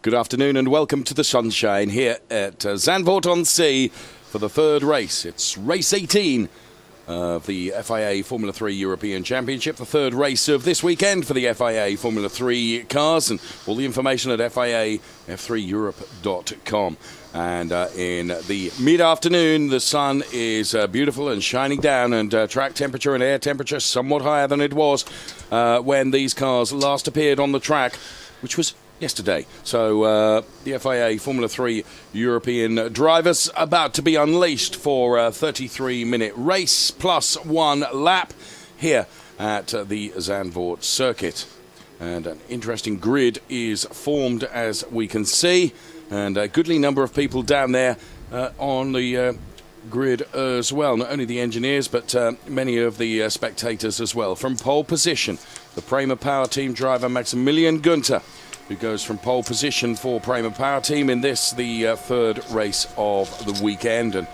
Good afternoon and welcome to the sunshine here at Zandvoort on Sea for the third race. It's race 18 of the FIA Formula 3 European Championship, the third race of this weekend for the FIA Formula 3 cars, and all the information at FIA-F3Europe.com. And in the mid-afternoon, the sun is beautiful and shining down, and track temperature and air temperature somewhat higher than it was when these cars last appeared on the track, which was yesterday. So the FIA Formula 3 European drivers about to be unleashed for a 33-minute race plus one lap here at the Zandvoort circuit. And an interesting grid is formed, as we can see, and a goodly number of people down there on the grid as well. Not only the engineers, but many of the spectators as well. From pole position, the Prema Power Team driver Maximilian Günther, who goes from pole position for Prema Power Team in this, the third race of the weekend. And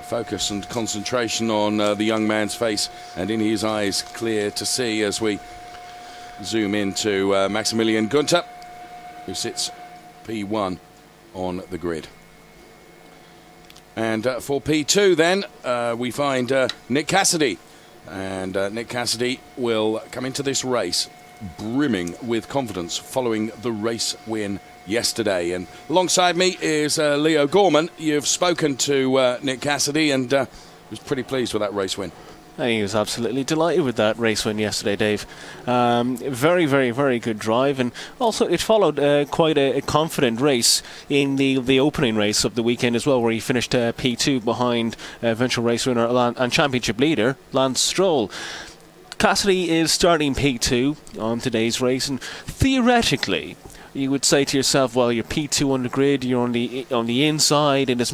focus and concentration on the young man's face and in his eyes clear to see as we zoom into Maximilian Günther, who sits P1 on the grid. And for P2 then, we find Nick Cassidy. And Nick Cassidy will come into this race brimming with confidence following the race win yesterday. And alongside me is Leo Gorman. You've spoken to Nick Cassidy and was pretty pleased with that race win. He was absolutely delighted with that race win yesterday, Dave. Very, very, very good drive, and also it followed quite a confident race in the opening race of the weekend as well, where he finished P2 behind eventual race winner and championship leader Lance Stroll. Cassidy is starting P2 on today's race, and theoretically you would say to yourself, well, you're P2 on the grid, you're on the inside, and it's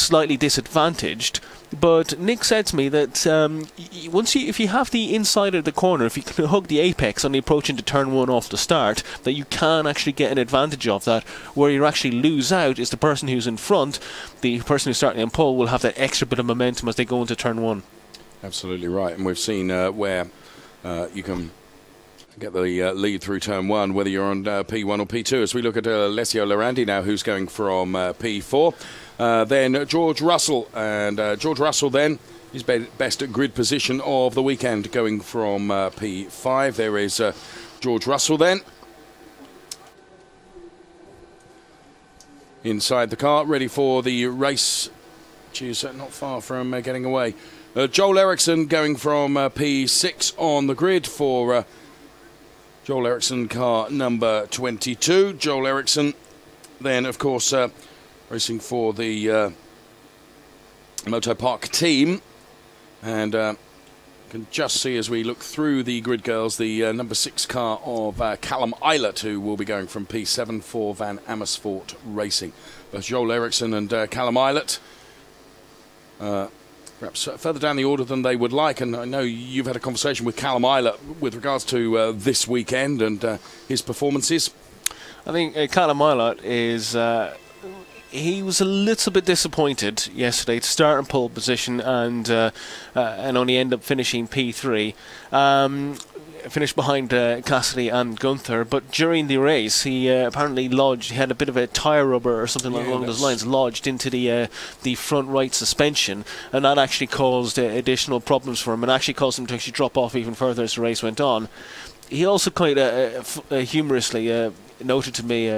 slightly disadvantaged. But Nick said to me that if you have the inside of the corner, if you can hug the apex on the approach into turn one off the start, that you can actually get an advantage of that. Where you actually lose out is the person who's in front. The person who's starting on pole will have that extra bit of momentum as they go into turn one. Absolutely right, and we've seen where you can get the lead through turn one, whether you're on P1 or P2. As we look at Alessio Lorandi now, who's going from P4. Then George Russell, and George Russell then, his best at grid position of the weekend, going from P5. There is George Russell then. Inside the car, ready for the race, which is not far from getting away. Joel Eriksson going from P6 on the grid for Joel Eriksson, car number 22. Joel Eriksson then, of course, racing for the Motopark team. And you can just see as we look through the grid girls, the number 6 car of Callum Eilert, who will be going from P7 for Van Amersfoort Racing. Both Joel Eriksson and Callum Eilert perhaps further down the order than they would like, and I know you've had a conversation with Callum Eilert with regards to this weekend and his performances. I think Callum Eilert is he was a little bit disappointed yesterday to start in pole position and only end up finishing P3. Finished behind Cassidy and Günther, but during the race he apparently lodged. He had a bit of a tyre rubber or something along those lines lodged into the front right suspension, and that actually caused additional problems for him, and actually caused him to actually drop off even further as the race went on. He also quite humorously noted to me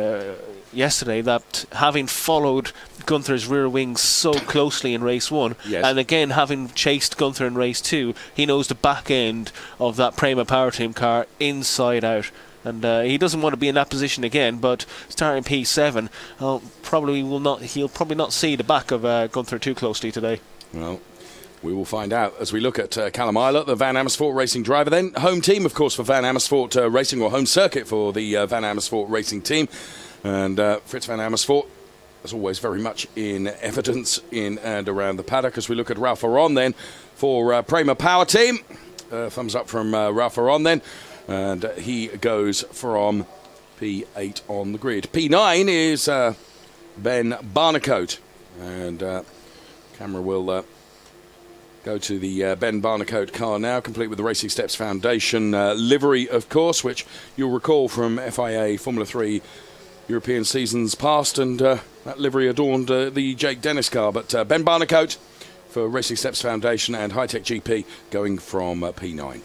yesterday that having followed Gunther's rear wing so closely in race 1, yes, and again having chased Günther in race 2, he knows the back end of that Prema Power Team car inside out, and he doesn't want to be in that position again. But starting P7, he'll probably not see the back of Günther too closely today. Well, we will find out as we look at Callum Eilert, the Van Amersfoort Racing driver. Then home team, of course, for Van Amersfoort Racing, or home circuit for the Van Amersfoort Racing team. And Fritz Van Amersfoort, as always, very much in evidence in and around the paddock. As we look at Ralph Aron then for Prema Power Team. Thumbs up from Ralph Aron then. And he goes from P8 on the grid. P9 is Ben Barnicoat. And camera will go to the Ben Barnicoat car now, complete with the Racing Steps Foundation livery, of course, which you'll recall from FIA Formula 3 European seasons past, and that livery adorned the Jake Dennis car. But Ben Barnicoat for Racing Steps Foundation and High Tech GP going from P9.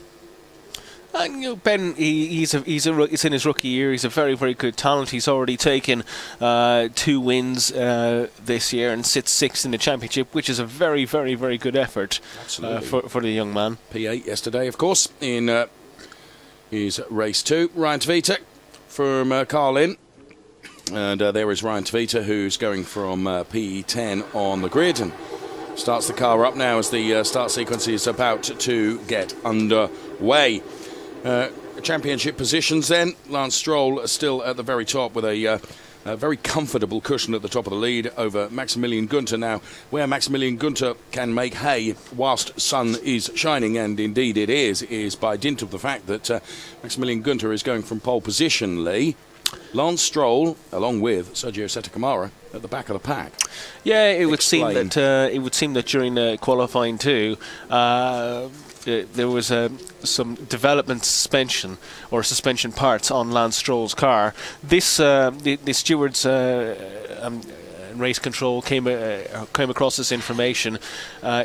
And Ben, he's in his rookie year. He's a very, very good talent. He's already taken 2 wins this year and sits 6th in the championship, which is a very, very, very good effort for the young man. P8 yesterday, of course, in his race 2. Ryan Tvita from Carlin. And there is Ryan Tvita, who's going from P10 on the grid and starts the car up now as the start sequence is about to get underway. Championship positions then. Lance Stroll still at the very top with a very comfortable cushion at the top of the lead over Maximilian Gunter. Now, where Maximilian Gunter can make hay whilst sun is shining, and indeed it is by dint of the fact that Maximilian Gunter is going from pole position, Lee. Lance Stroll, along with Sergio Sette Camara, at the back of the pack. Yeah, it would seem that during qualifying too, there was some development suspension or suspension parts on Lance Stroll's car. The stewards race control came across this information,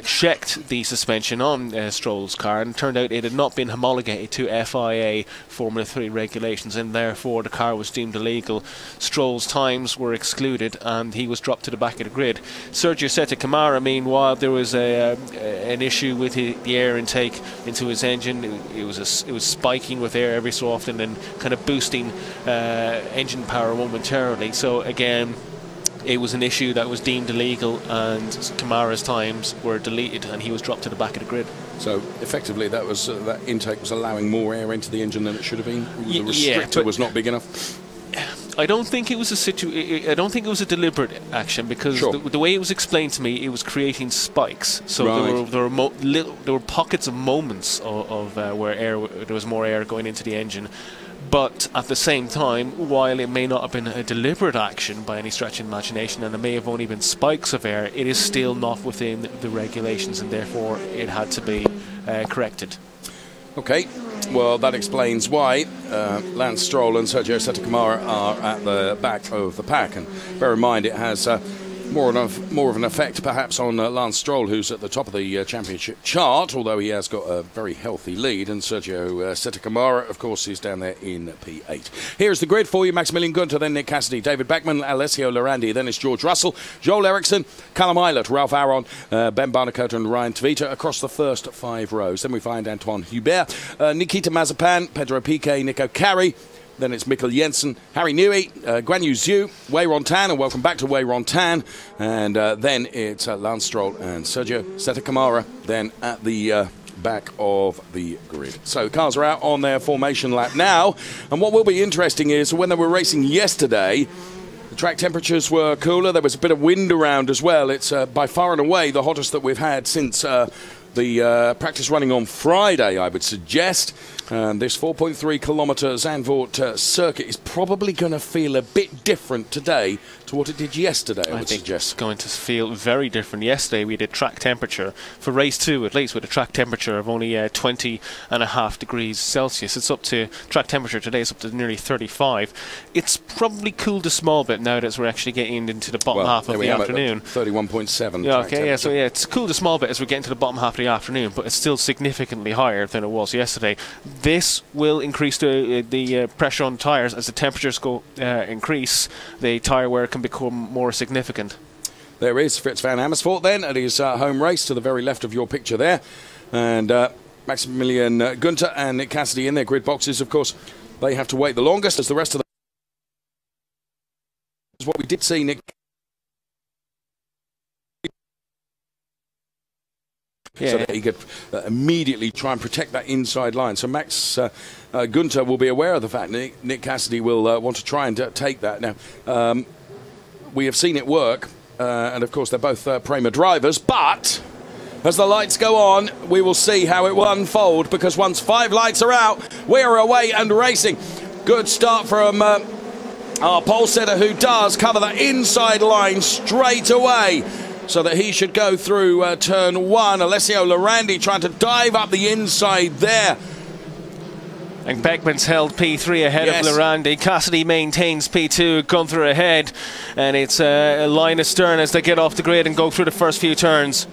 checked the suspension on Stroll's car, and turned out it had not been homologated to FIA Formula 3 regulations, and therefore the car was deemed illegal. Stroll's times were excluded and he was dropped to the back of the grid. Sergio Sette Camara, meanwhile, there was an issue with the air intake into his engine. It was spiking with air every so often and kind of boosting engine power momentarily. So again, it was an issue that was deemed illegal, and Camara's times were deleted and he was dropped to the back of the grid. So effectively that was that intake was allowing more air into the engine than it should have been. The restrictor was not big enough. I don't think it was I don't think it was a deliberate action, because the way it was explained to me, it was creating spikes. So there were pockets of moments of where there was more air going into the engine. But at the same time, while it may not have been a deliberate action by any stretch of imagination, and it may have only been spikes of air, it is still not within the regulations, and therefore it had to be corrected. Okay, well, that explains why Lance Stroll and Sergio Sette Camara are at the back of the pack. And bear in mind, it has more of an effect perhaps on Lance Stroll, who's at the top of the championship chart, although he has got a very healthy lead, and Sergio Sette Camara, of course, is down there in P8. Here's the grid for you: Maximilian Gunter, then Nick Cassidy, David Beckman, Alessio Lorandi, then it's George Russell, Joel Eriksson, Callum Eilert, Ralph Aron, Ben Barnicoat and Ryan Tvita across the first 5 rows. Then we find Antoine Hubert, Nikita Mazepan, Pedro Piquet, Nico Carey. Then it's Mikkel Jensen, Harry Newey, Guan Yu Zhu, Wei Rontan, and welcome back to Wei Rontan. And then it's Lance Stroll and Sergio Sette Camara then at the back of the grid. So the cars are out on their formation lap now. And what will be interesting is when they were racing yesterday, the track temperatures were cooler. There was a bit of wind around as well. It's by far and away the hottest that we've had since the practice running on Friday, I would suggest. This 4.3 kilometre Zandvoort circuit is probably going to feel a bit different today to what it did yesterday, I would suggest. It's going to feel very different. Yesterday we did track temperature, for race 2 at least, with a track temperature of only 20.5 degrees Celsius. It's up to, track temperature today is up to nearly 35. It's probably cooled a small bit now that we're actually getting into the bottom half of the afternoon. 31.7. Yeah, okay, yeah, so yeah, it's cooled a small bit as we're getting to the bottom half of the afternoon, but it's still significantly higher than it was yesterday. This will increase the pressure on tyres as the temperatures increase. The tyre wear can become more significant. There is Fritz van Amersfoort then at his home race to the very left of your picture there, and Maximilian Gunter and Nick Cassidy in their grid boxes. Of course, they have to wait the longest as the rest of the. What we did see, Nick. Yeah. So that he could immediately try and protect that inside line. So Max Gunter will be aware of the fact Nick Cassidy will want to try and take that. Now, we have seen it work, and of course they're both Prema drivers, but as the lights go on, we will see how it will unfold, because once 5 lights are out, we are away and racing. Good start from our pole setter, who does cover that inside line straight away. so that he should go through turn 1. Alessio Lorandi trying to dive up the inside there. And Beckman's held P3 ahead of Lorandi. Cassidy maintains P2, Gunther ahead. And it's a line astern as they get off the grid and go through the first few turns.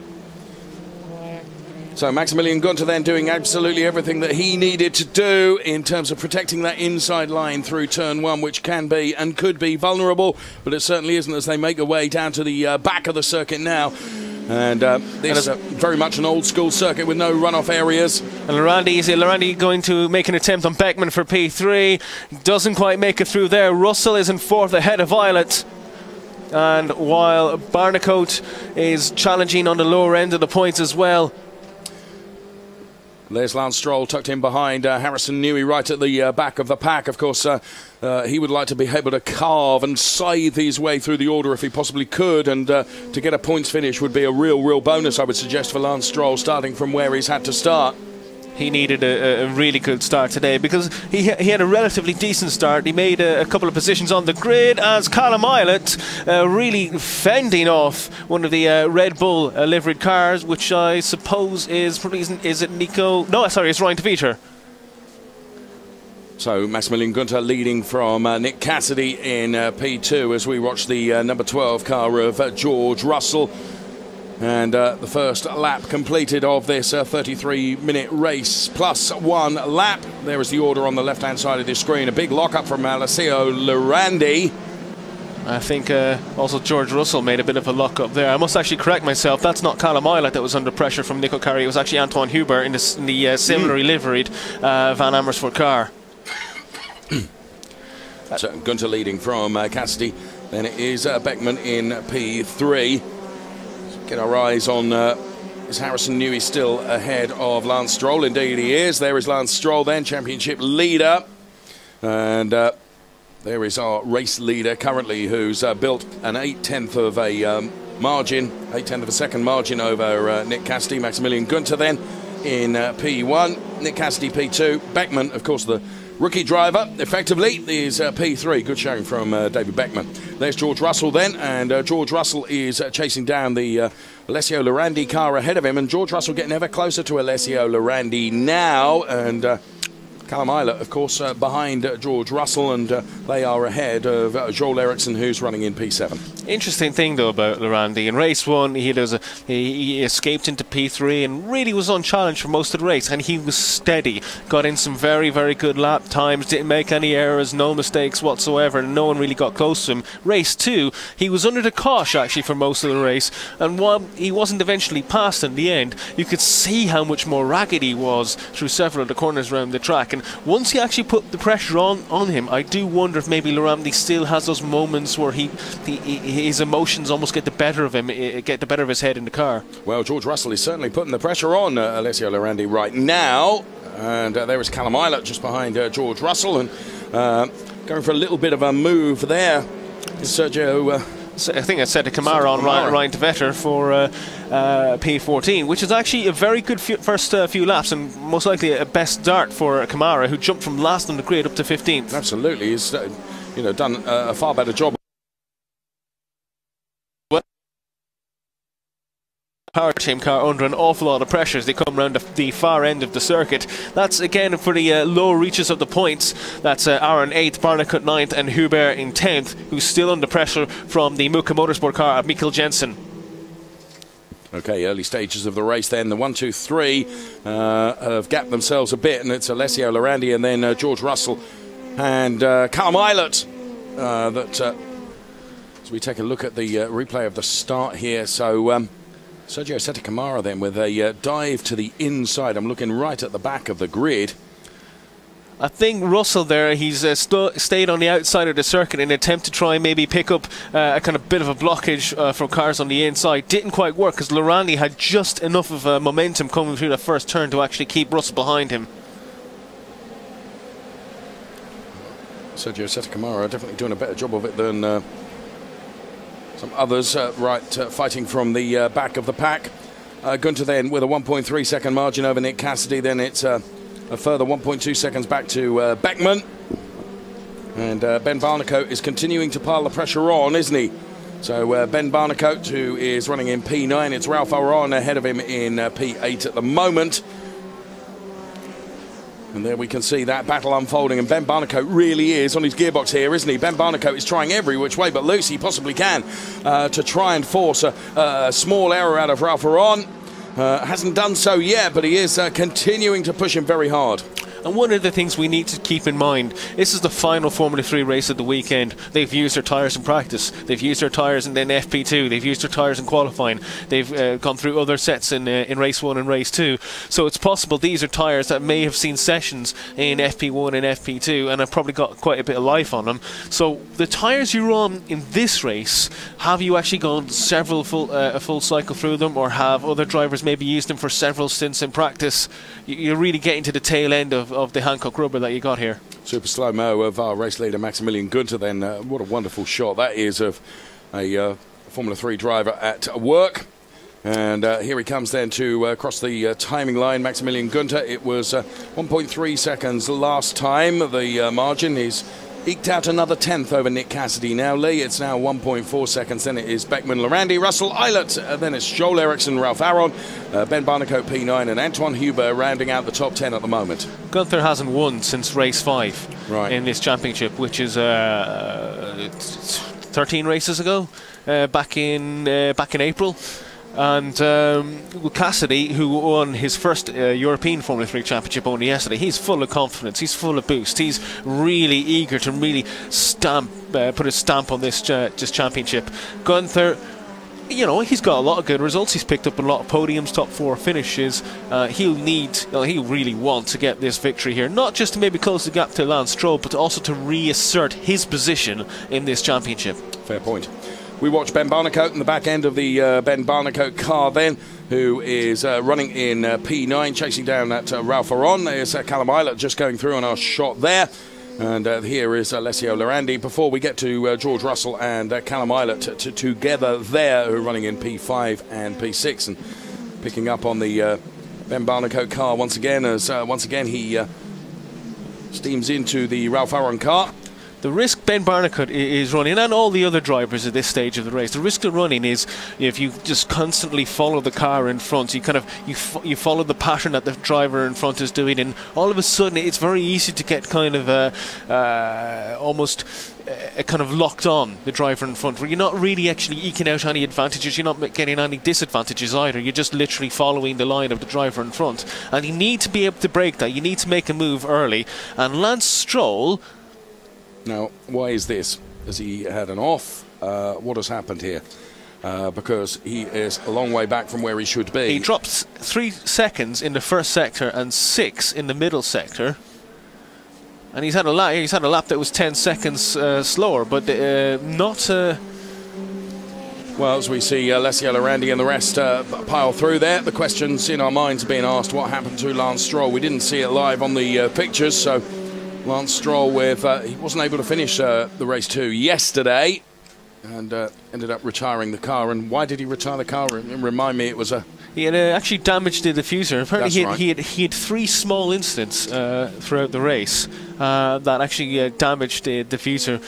So Maximilian Gunther then doing absolutely everything that he needed to do in terms of protecting that inside line through turn 1, which can be and could be vulnerable, but it certainly isn't as they make their way down to the back of the circuit now. And this is very much an old school circuit with no runoff areas. And Lorandi going to make an attempt on Beckman for P3. Doesn't quite make it through there. Russell is in 4th ahead of Violet. And while Barnicoat is challenging on the lower end of the points as well. There's Lance Stroll tucked in behind Harrison Newey right at the back of the pack. Of course, he would like to be able to carve and scythe his way through the order if he possibly could, and to get a points finish would be a real bonus, I would suggest, for Lance Stroll, starting from where he's had to start. He needed a really good start today because he had a relatively decent start. He made a couple of positions on the grid as Callum Eilert really fending off one of the Red Bull liveried cars, which I suppose is it Nico? No, sorry, it's Ryan de Vieter. So Maximilian Gunther leading from Nick Cassidy in P2 as we watch the number 12 car of George Russell. And the first lap completed of this 33-minute race, plus 1 lap. There is the order on the left-hand side of this screen. A big lock-up from Alessio Lorandi. I think also George Russell made a bit of a lock-up there. I must actually correct myself. That's not Callum Eilert that was under pressure from Nico Carey. It was actually Antoine Hubert in the similarly liveried Van Amersfoort car. So Gunther leading from Cassidy. Then it is Beckman in P3. Get our eyes on is Harrison Newey still ahead of Lance Stroll? Indeed he is. There is Lance Stroll then, championship leader. And there is our race leader currently, who's built an 8/10 of a margin, 8/10 of a second margin over Nick Cassidy. Maximilian Gunther then in P1. Nick Cassidy P2. Beckman, of course, the rookie driver, effectively, is P3. Good showing from David Beckman. There's George Russell then, and George Russell is chasing down the Alessio Lorandi car ahead of him, and George Russell getting ever closer to Alessio Lorandi now, and Callum Eilert, of course, behind George Russell, and they are ahead of Joel Eriksson, who's running in P7. Interesting thing, though, about Lorandi. In race 1, he escaped into P3 and really was unchallenged for most of the race, and he was steady. Got in some very good lap times, didn't make any errors, no mistakes whatsoever, and no one really got close to him. Race 2, he was under the cosh, actually, for most of the race, and while he wasn't eventually passed in the end, you could see how much more ragged he was through several of the corners around the track. And once he actually put the pressure on him, I do wonder if maybe Lorandi still has those moments where his emotions almost get the better of him, get the better of his head in the car. Well, George Russell is certainly putting the pressure on Alessio Lorandi right now, and there is Callum Eilert just behind George Russell, and going for a little bit of a move there is Sergio. I think I said a Camara on Ryan de Vieter for P14, which is actually a very good first few laps, and most likely a best start for Camara, who jumped from last on the grid up to 15th. Absolutely, he's done a far better job. Power team car under an awful lot of pressure as they come around the far end of the circuit. That's again for the low reaches of the points. That's Aaron 8th, Barnicoat 9th, and Hubert in 10th, who's still under pressure from the Muka Motorsport car of Mikkel Jensen. Okay, early stages of the race then. The 1, 2, 3 have gapped themselves a bit, and it's Alessio Lorandi and then George Russell and Callum Eilert as we take a look at the replay of the start here. So Sergio Sette Camara then with a dive to the inside. I'm looking right at the back of the grid. I think Russell there, he's stayed on the outside of the circuit in an attempt to try and maybe pick up a kind of bit of a blockage from cars on the inside. Didn't quite work because Lorandi had just enough of momentum coming through the first turn to actually keep Russell behind him. Sergio Sette Camara definitely doing a better job of it than some others fighting from the back of the pack. Gunther then with a 1.3 second margin over Nick Cassidy. Then it's a further 1.2 seconds back to Beckman. And Ben Barnicoat is continuing to pile the pressure on, isn't he? So Ben Barnicoat, who is running in P9, it's Ralph Aron ahead of him in P8 at the moment. And there we can see that battle unfolding, and Ben Barnicoat really is on his gearbox here, isn't he? Ben Barnicoat is trying every which way but loose he possibly can to try and force a small error out of Ralph Aron. Hasn't done so yet, but he is continuing to push him very hard. And one of the things we need to keep in mind, this is the final Formula 3 race of the weekend. They've used their tyres in practice. They've used their tyres in FP2. They've used their tyres in qualifying. They've gone through other sets in race 1 and race 2. So it's possible these are tyres that may have seen sessions in FP1 and FP2 and have probably got quite a bit of life on them. So the tyres you're on in this race, have you actually gone a full cycle through them, or have other drivers maybe used them for several stints in practice? You're really getting to the tail end of the Hankook rubber that you got here. Super slow-mo of our race leader Maximilian Günther then. What a wonderful shot that is of a Formula 3 driver at work. And here he comes then to cross the timing line, Maximilian Günther. It was 1.3 seconds last time. The margin is eked out another tenth over Nick Cassidy. Now Lee, it's now 1.4 seconds. Then it is Beckman, Lorandi, Russell, Eilert. Then it's Joel Eriksson, Ralph Aron, Ben Barnicoat P9, and Antoine Huber rounding out the top 10 at the moment. Gunther hasn't won since race 5 in this championship, which is 13 races ago, back in April. And Cassidy, who won his first European Formula 3 championship only yesterday, he's full of confidence, he's full of boost, he's really eager to really put his stamp on this championship. Gunther, you know, he's got a lot of good results. He's picked up a lot of podiums, top 4 finishes. He'll really want to get this victory here, not just to maybe close the gap to Lance Stroll, but also to reassert his position in this championship. Fair point. We watch Ben Barnicoat in the back end of the Ben Barnicoat car then, who is running in P9, chasing down that Ralph Aron. There's Callum Eilert just going through on our shot there. And here is Alessio Lorandi. Before we get to George Russell and Callum Eilert together there, who are running in P5 and P6, and picking up on the Ben Barnicoat car once again, as once again he steams into the Ralph Aron car. The risk Ben Barnicoat is running, and all the other drivers at this stage of the race, the risk they're running is if you just constantly follow the car in front, you follow the pattern that the driver in front is doing, and all of a sudden it's very easy to get kind of almost kind of locked on the driver in front, where you're not really actually eking out any advantages, you're not getting any disadvantages either, you're just literally following the line of the driver in front. And you need to be able to break that, you need to make a move early. And Lance Stroll... Now, why is this? Has he had an off? What has happened here? Because he is a long way back from where he should be. He dropped 3 seconds in the first sector and 6 in the middle sector. And he's had a lap that was 10 seconds slower, but not... Well, as we see Alessio Lorandi and the rest pile through there, the questions in our minds are being asked, what happened to Lance Stroll? We didn't see it live on the pictures, so... Lance Stroll he wasn't able to finish the race 2 yesterday, and ended up retiring the car. And why did he retire the car? Remind me, it was a... He had actually damaged the diffuser. Apparently he had 3 small incidents throughout the race that actually damaged the diffuser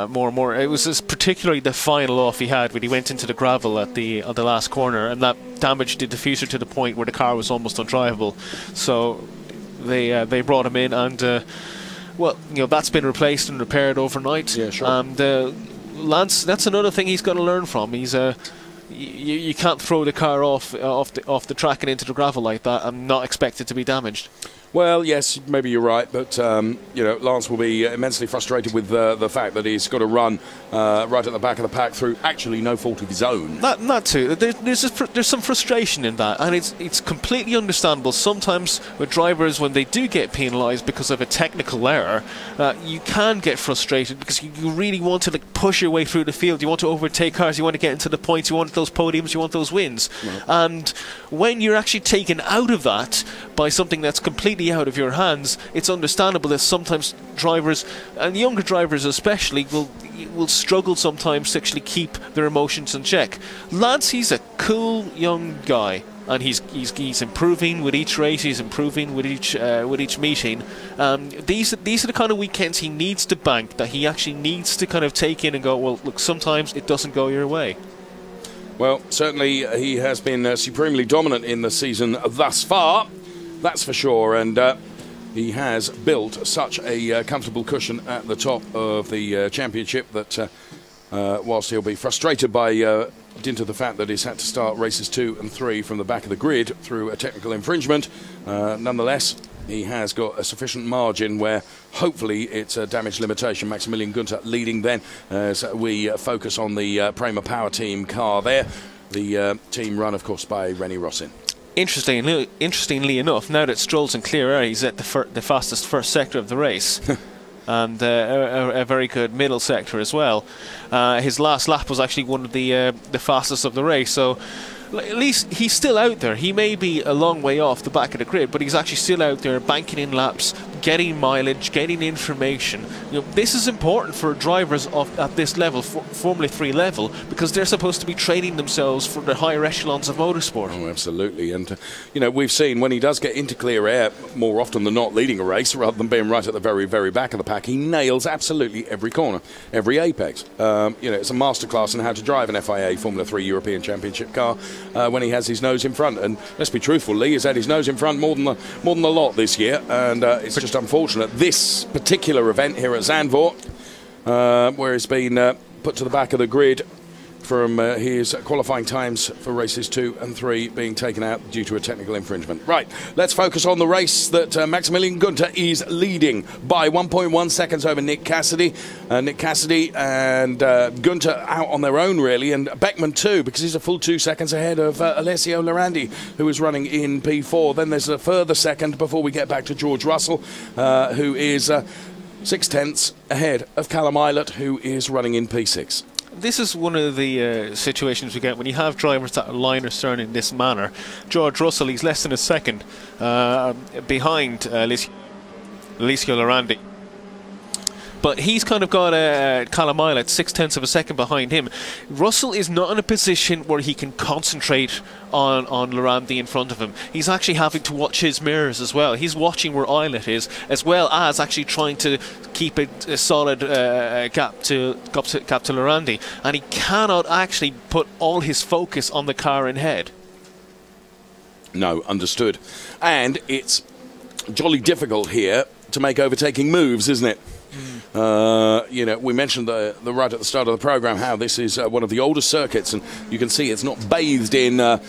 more and more. It was particularly the final off he had when he went into the gravel at the last corner, and that damaged the diffuser to the point where the car was almost undrivable. So they brought him in, and well, you know, that's been replaced and repaired overnight. Yeah, sure. And Lance, that's another thing he's got to learn from. He's you can't throw the car off the track and into the gravel like that and not expect it to be damaged. Well, yes, maybe you're right, but you know, Lance will be immensely frustrated with the fact that he's got to run right at the back of the pack through actually no fault of his own. That too. There's some frustration in that, and it's completely understandable. Sometimes with drivers, when they do get penalised because of a technical error, you can get frustrated because you really want to push your way through the field. You want to overtake cars. You want to get into the points. You want those podiums. You want those wins. Right. And when you're actually taken out of that by something that's completely out of your hands, it's understandable that sometimes drivers, and younger drivers especially, will will struggle sometimes to actually keep their emotions in check. Lance, he's a cool young guy, and he's improving with each race. He's improving with each meeting. These are the kind of weekends he needs to bank, that he actually needs to kind of take in and go, well, look, sometimes it doesn't go your way. Well, certainly he has been supremely dominant in the season thus far, that's for sure, and he has built such a comfortable cushion at the top of the championship that whilst he'll be frustrated by dint of the fact that he's had to start races 2 and 3 from the back of the grid through a technical infringement, nonetheless he has got a sufficient margin where hopefully it's a damage limitation. Maximilian Gunter leading then as we focus on the Prema Power Team car there. The team run, of course, by Rennie Rossin. Interestingly enough, now that Stroll's in clear air, he's at the fastest first sector of the race. And a very good middle sector as well. His last lap was actually one of the fastest of the race, so at least he's still out there. He may be a long way off the back of the grid, but he's actually still out there banking in laps, getting mileage, getting information. You know, this is important for drivers at this level, Formula 3 level, because they're supposed to be training themselves for the higher echelons of motorsport. Oh, absolutely. And, you know, we've seen when he does get into clear air, more often than not leading a race, rather than being right at the very, very back of the pack, he nails absolutely every corner, every apex. You know, it's a masterclass in how to drive an FIA Formula 3 European Championship car when he has his nose in front. And let's be truthful, Lee has had his nose in front more than the lot this year, and it's just unfortunate this particular event here at Zandvoort, where he's been put to the back of the grid from his qualifying times for races 2 and 3 being taken out due to a technical infringement. Right, let's focus on the race that Maximilian Gunter is leading by 1.1 seconds over Nick Cassidy. Nick Cassidy and Gunter out on their own, really, and Beckman too, because he's a full 2 seconds ahead of Alessio Lorandi, who is running in P4. Then there's a further second before we get back to George Russell, who is 6/10 ahead of Callum Eilert, who is running in P6. This is one of the situations we get when you have drivers that line astern in this manner. George Russell, he's less than a second behind Alessio Lorandi. But he's kind of got Callum Eilert 0.6 of a second behind him. Russell is not in a position where he can concentrate on Lorandi in front of him. He's actually having to watch his mirrors as well. He's watching where Eilert is, as well as actually trying to keep a solid gap to Lorandi. And he cannot actually put all his focus on the car in head. No, understood. And it's jolly difficult here to make overtaking moves, isn't it? You know, we mentioned right at the start of the programme how this is one of the oldest circuits, and you can see it's not bathed in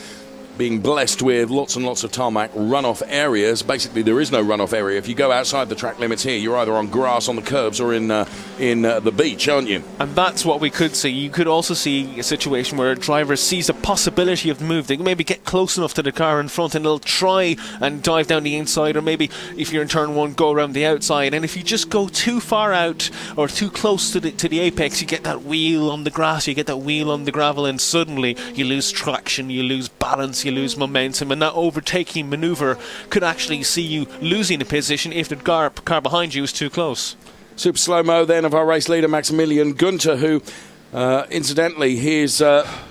being blessed with lots and lots of tarmac runoff areas. Basically, there is no runoff area. If you go outside the track limits here, you're either on grass on the curbs or in the beach, aren't you? And that's what we could see. You could also see a situation where a driver sees a possibility of the move. They can maybe get close enough to the car in front and they'll try and dive down the inside, or maybe if you're in turn 1, go around the outside. And if you just go too far out or too close to the apex, you get that wheel on the grass, you get that wheel on the gravel, and suddenly you lose traction, you lose balance, you lose momentum, and that overtaking manoeuvre could actually see you losing a position if the car behind you is too close. Super slow-mo then of our race leader Maximilian Gunter, who incidentally his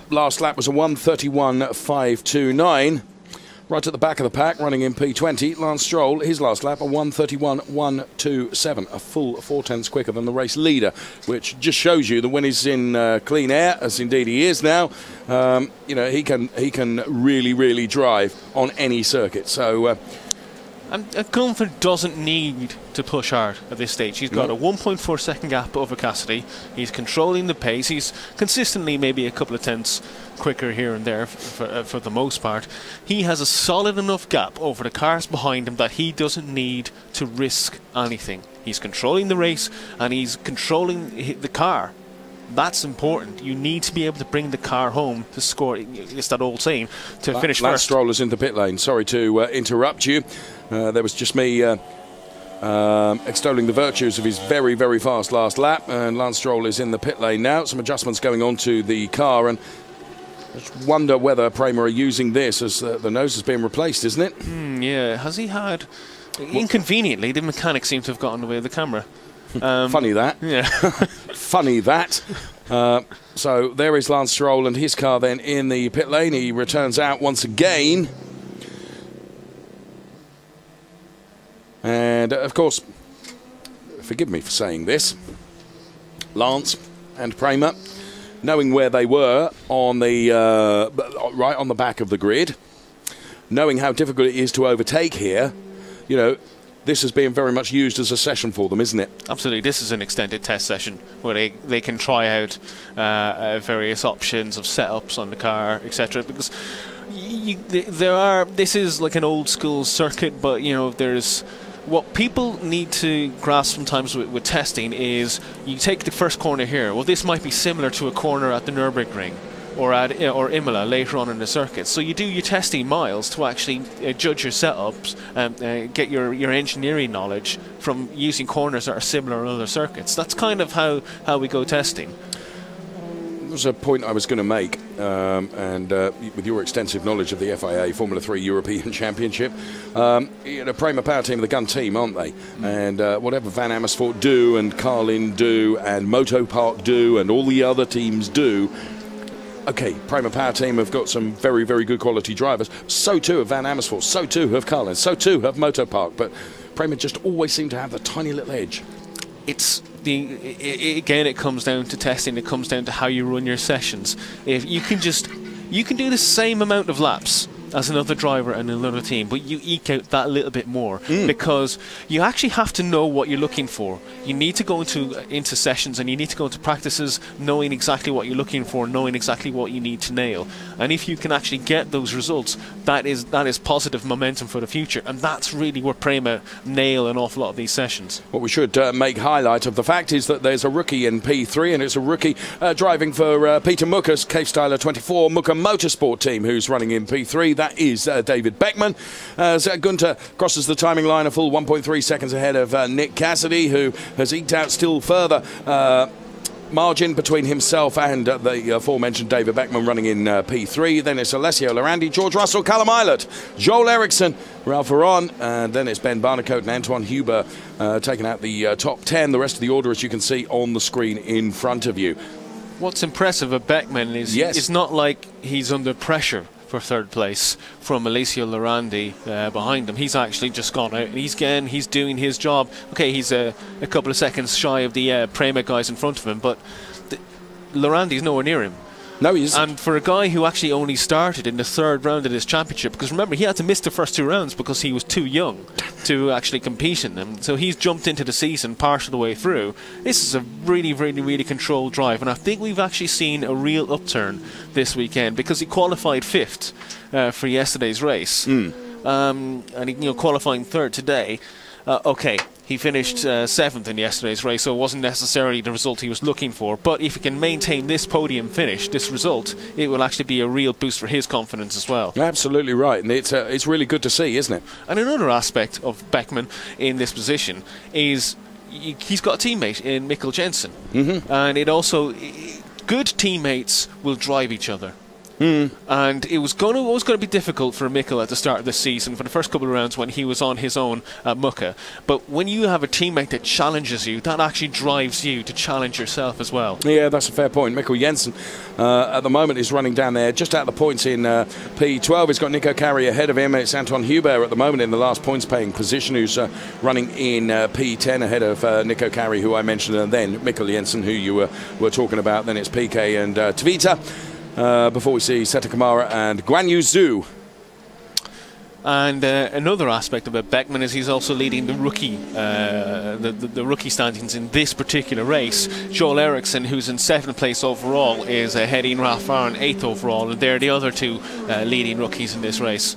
last lap was a 1:31.529. Right at the back of the pack, running in P20, Lance Stroll, his last lap, a 1:31.127, a full 0.4 quicker than the race leader, which just shows you that when he's in clean air, as indeed he is now, you know, he can really, really drive on any circuit. So. And Gunther doesn't need to push hard at this stage. He's got a 1.4 second gap over Cassidy. He's controlling the pace. He's consistently maybe a couple of tenths quicker here and there for the most part. He has a solid enough gap over the cars behind him that he doesn't need to risk anything. He's controlling the race and he's controlling the car. That's important. You need to be able to bring the car home to score. It's that old saying, to finish Lance first. Stroll is in the pit lane. Sorry to interrupt you. There was just me extolling the virtues of his very, very fast last lap. And Lance Stroll is in the pit lane now. Some adjustments going on to the car. And I just wonder whether Prema are using this as the nose has been replaced, isn't it? Yeah. Has he had... Inconveniently, the mechanics seem to have gotten away with the camera. Funny that. Yeah. Funny that. So there is Lance Stroll and his car then in the pit lane. He returns out once again. And, of course, forgive me for saying this, Lance and Prema, knowing where they were on the right on the back of the grid, knowing how difficult it is to overtake here, you know, this has been very much used as a session for them, isn't it? Absolutely. This is an extended test session where they can try out various options of setups on the car, etc. Because this is like an old school circuit, but you know, there's what people need to grasp sometimes with testing is you take the first corner here. Well, this might be similar to a corner at the Nürburgring or Imola later on in the circuit. So you do your testing miles to actually judge your setups and get your engineering knowledge from using corners that are similar on other circuits. That's kind of how we go testing. There was a point I was going to make, and with your extensive knowledge of the FIA Formula 3 European Championship, the Prema Power Team are the gun team, aren't they? And whatever Van Amersfoort do and Carlin do and Moto Park do and all the other teams do, okay, Prema Power Team have got some very, very good quality drivers. So too have Van Amersfoort. So too have Carlin. So too have Moto Park. But Prema just always seem to have the tiny little edge. Again, it comes down to testing. It comes down to how you run your sessions. If you can do the same amount of laps as another driver and another team, but you eke out that little bit more because you actually have to know what you're looking for. You need to go into sessions and you need to go into practices knowing exactly what you're looking for, knowing exactly what you need to nail. And if you can actually get those results, that is positive momentum for the future, and that's really where Prema nail an awful lot of these sessions. What we should make highlight of the fact is that there's a rookie in P3, and it's a rookie driving for Peter Mucker's Case Styler 24 Mucker Motorsport team, who's running in P3. That is David Beckman. As Gunter crosses the timing line a full 1.3 seconds ahead of Nick Cassidy, who has eked out still further margin between himself and the aforementioned David Beckman running in P3. Then it's Alessio Lorandi, George Russell, Callum Eilert, Joel Eriksson, Ralph Varon, and then it's Ben Barnicoat and Antoine Huber taking out the top 10. The rest of the order, as you can see on the screen in front of you. What's impressive of Beckman is it's not like he's under pressure for third place from Alessio Lorandi behind him. He's actually just gone out and he's doing his job. Okay, he's a couple of seconds shy of the Prema guys in front of him, but Lorandi's nowhere near him. No, he isn't. And for a guy who actually only started in the third round of this championship, because remember, he had to miss the first two rounds because he was too young to actually compete in them. So he's jumped into the season part of the way through. This is a really, really, really controlled drive, and I think we've actually seen a real upturn this weekend because he qualified fifth for yesterday's race, and he, qualifying third today. Okay, he finished seventh in yesterday's race, so it wasn't necessarily the result he was looking for. But if he can maintain this podium finish, this result, it will actually be a real boost for his confidence as well. Absolutely right, and it's really good to see, isn't it? And another aspect of Beckman in this position is he's got a teammate in Mikkel Jensen, and it also good teammates will drive each other. And it was going to be difficult for Mikkel at the start of the season for the first couple of rounds when he was on his own at Mucka. But when you have a teammate that challenges you, that actually drives you to challenge yourself as well. Yeah, that's a fair point. Mikkel Jensen at the moment is running down there just out the points in P12. He's got Nico Carey ahead of him. It's Antoine Hubert at the moment in the last points paying position, who's running in P10 ahead of Nico Carey, who I mentioned, and then Mikkel Jensen, who you were talking about. Then it's PK and Tvita. Before we see Seta Kamara and Guan Yu Zhu. And another aspect of Beckman is he's also leading the rookie the rookie standings in this particular race. Joel Eriksson, who's in 7th place overall, is heading Ralph Varon 8th overall, and they're the other two leading rookies in this race.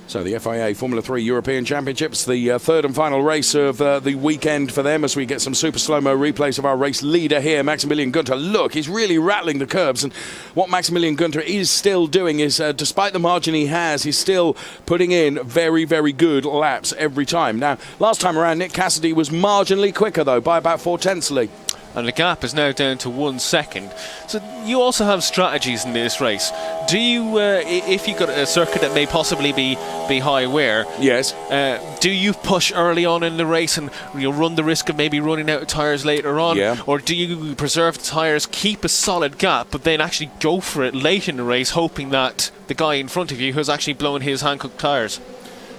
So the FIA Formula 3 European Championships, the third and final race of the weekend for them, as we get some super slow-mo replays of our race leader here, Maximilian Gunter. Look, he's really rattling the curbs, and what Maximilian Gunter is still doing is, despite the margin he has, he's still putting in very, very good laps every time. Now, last time around, Nick Cassidy was marginally quicker, though, by about 0.4 Lee. And the gap is now down to 1 second. So you also have strategies in this race. Do you, if you've got a circuit that may possibly be high wear, yes, do you push early on in the race and you run the risk of maybe running out of tyres later on? Yeah. Or do you preserve the tyres, keep a solid gap, but then actually go for it late in the race, hoping that the guy in front of you has actually blown his hand-cooked tyres?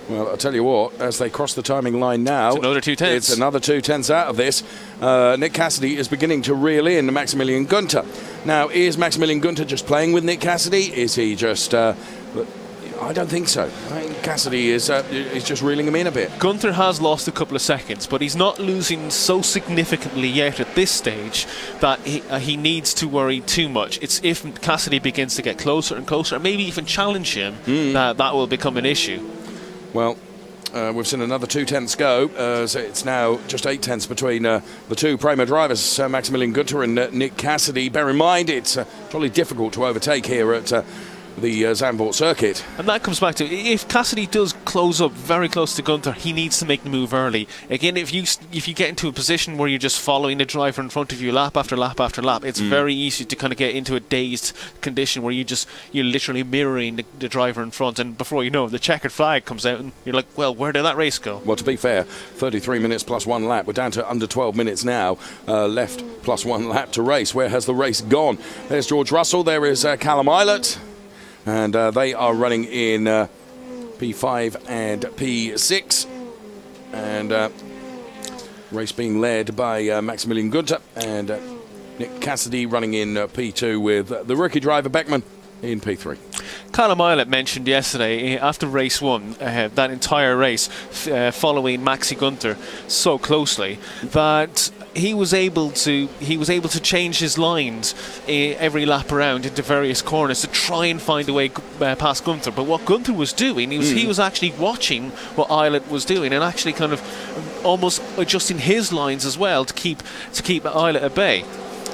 Well, I'll tell you what, as they cross the timing line now, it's another 2 tenths. It's another 2 tenths out of this. Nick Cassidy is beginning to reel in Maximilian Günther. Now, is Maximilian Günther just playing with Nick Cassidy? Is he just... I don't think so. I think Cassidy is just reeling him in a bit. Günther has lost a couple of seconds, but he's not losing so significantly yet at this stage that he needs to worry too much. It's if Cassidy begins to get closer and closer, and maybe even challenge him, that will become an issue. Well, we've seen another 2 tenths go, so it's now just 8 tenths between the two Prema drivers, Maximilian Günther and Nick Cassidy. Bear in mind, it's probably difficult to overtake here at the Zandvoort circuit. And that comes back to, if Cassidy does close up very close to Günther, he needs to make the move early. Again, if you get into a position where you're just following the driver in front of you lap after lap after lap, it's very easy to kind of get into a dazed condition where you're literally mirroring the driver in front, and before you know it, the checkered flag comes out and you're like, well, where did that race go? Well, to be fair, 33 minutes plus 1 lap. We're down to under 12 minutes now left, plus 1 lap to race. Where has the race gone? There's George Russell, there is Callum Ilott. And they are running in P5 and P6. And race being led by Maximilian Günther and Nick Cassidy running in P2 with the rookie driver Beckman in P3. Callum Ilott mentioned yesterday after race 1, that entire race following Maxi Günther so closely, that he was able to change his lines every lap around into various corners to try and find a way past Günther. But what Günther was doing, he was actually watching what Ilott was doing and actually kind of almost adjusting his lines as well to keep Ilott at bay.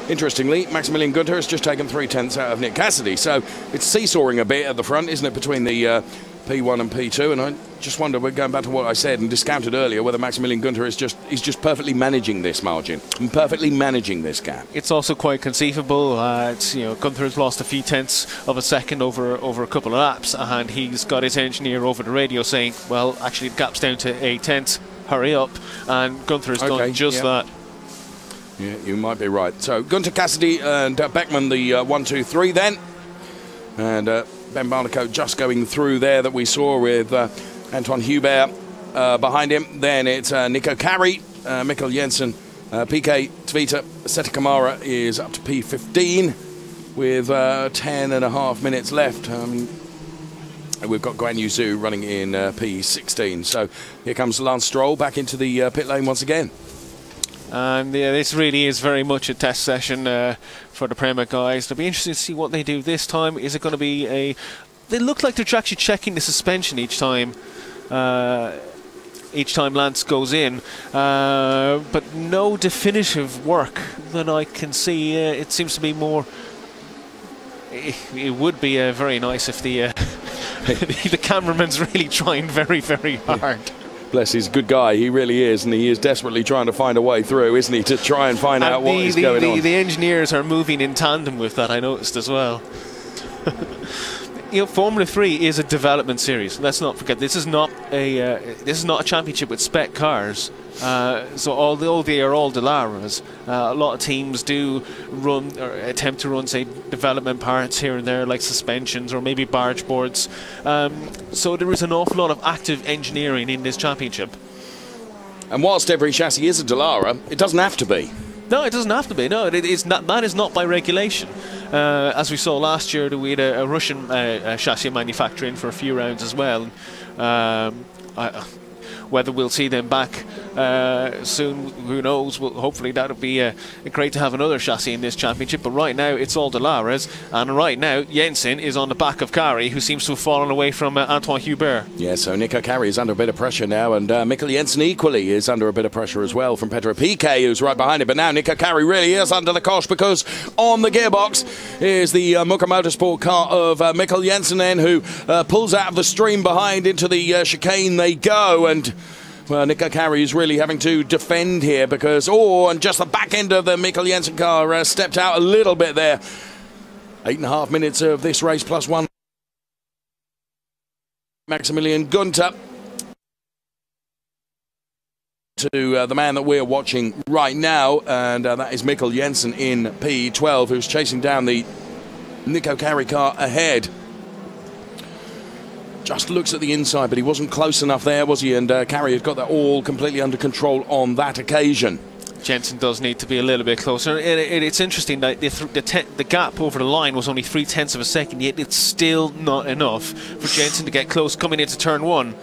Interestingly, Maximilian Günther has just taken 3 tenths out of Nick Cassidy, so it's seesawing a bit at the front, isn't it, between the P1 and P2? And I just wonder, we're going back to what I said and discounted earlier, whether Maximilian Günther is just perfectly managing this margin and perfectly managing this gap. It's also quite conceivable. Günther has lost a few tenths of a second over a couple of laps, and he's got his engineer over the radio saying, well, actually the gap's down to 8 tenths, hurry up, and Günther has done just that. Yeah, you might be right. So Günther, Cassidy and Beckman, the 1-2-3 then. And Ben Barnicoat just going through there that we saw with Antoine Hubert behind him. Then it's Nico Kari, Mikkel Jensen, PK Tvita, Seta Kamara is up to P15 with 10.5 minutes left. We've got Guan Yu Zhu running in P16. So here comes Lance Stroll back into the pit lane once again. And this really is very much a test session for the Prema guys. It'll be interesting to see what they do this time. Is it going to be a... They look like they're actually checking the suspension each time Lance goes in. But no definitive work that I can see. It seems to be more... It would be very nice if the the cameraman's really trying very, very hard. Bless, he's a good guy, he really is, and he is desperately trying to find a way through, isn't he, to try and find out what is going on. The engineers are moving in tandem with that, I noticed as well. Formula 3 is a development series. Let's not forget, this is not a championship with spec cars. So although they are all Dalaras, a lot of teams do run or attempt to run, say, development parts here and there, like suspensions or maybe barge boards. So there is an awful lot of active engineering in this championship. And whilst every chassis is a Dallara, it doesn't have to be. No, it doesn't have to be. No, that is not by regulation. As we saw last year, we had a Russian chassis manufacturer in for a few rounds as well. Whether we'll see them back soon, who knows? Well, hopefully that'll be great to have another chassis in this championship. But right now it's all Dalaras, and right now Jensen is on the back of Kari, who seems to have fallen away from Antoine Hubert. Yeah, so Nico Kari is under a bit of pressure now, and Mikkel Jensen equally is under a bit of pressure as well from Pedro Piquet, who's right behind him. But now Nico Kari really is under the cosh, because on the gearbox is the Muka Motorsport car of Mikkel Jensen, then, who pulls out of the stream behind into the chicane they go, and well, Nico Kari is really having to defend here because, and just the back end of the Mikkel Jensen car stepped out a little bit there. 8.5 minutes of this race plus 1. Maximilian Gunter to the man that we're watching right now, and that is Mikkel Jensen in P12, who's chasing down the Nico Carey car ahead. Just looks at the inside, but he wasn't close enough there, was he? And Carey had got that all completely under control on that occasion. Jensen does need to be a little bit closer. It's interesting that the gap over the line was only 0.3 of a second, yet it's still not enough for Jensen to get close coming into turn one.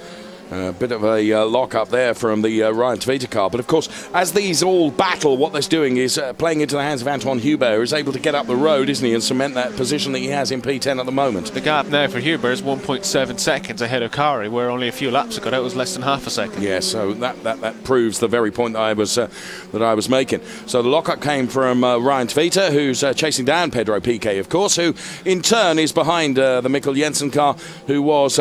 A bit of a lock-up there from the Ryan Tvita car. But, of course, as these all battle, what that's doing is playing into the hands of Anton Hubert, who's able to get up the road, isn't he, and cement that position that he has in P10 at the moment. The gap now for Hubert is 1.7 seconds ahead of Carey, where only a few laps ago that was less than half a second. Yeah, so that proves the very point that I was making. So the lock-up came from Ryan Tvita, who's chasing down Pedro Piquet, of course, who in turn is behind the Mikkel Jensen car, who was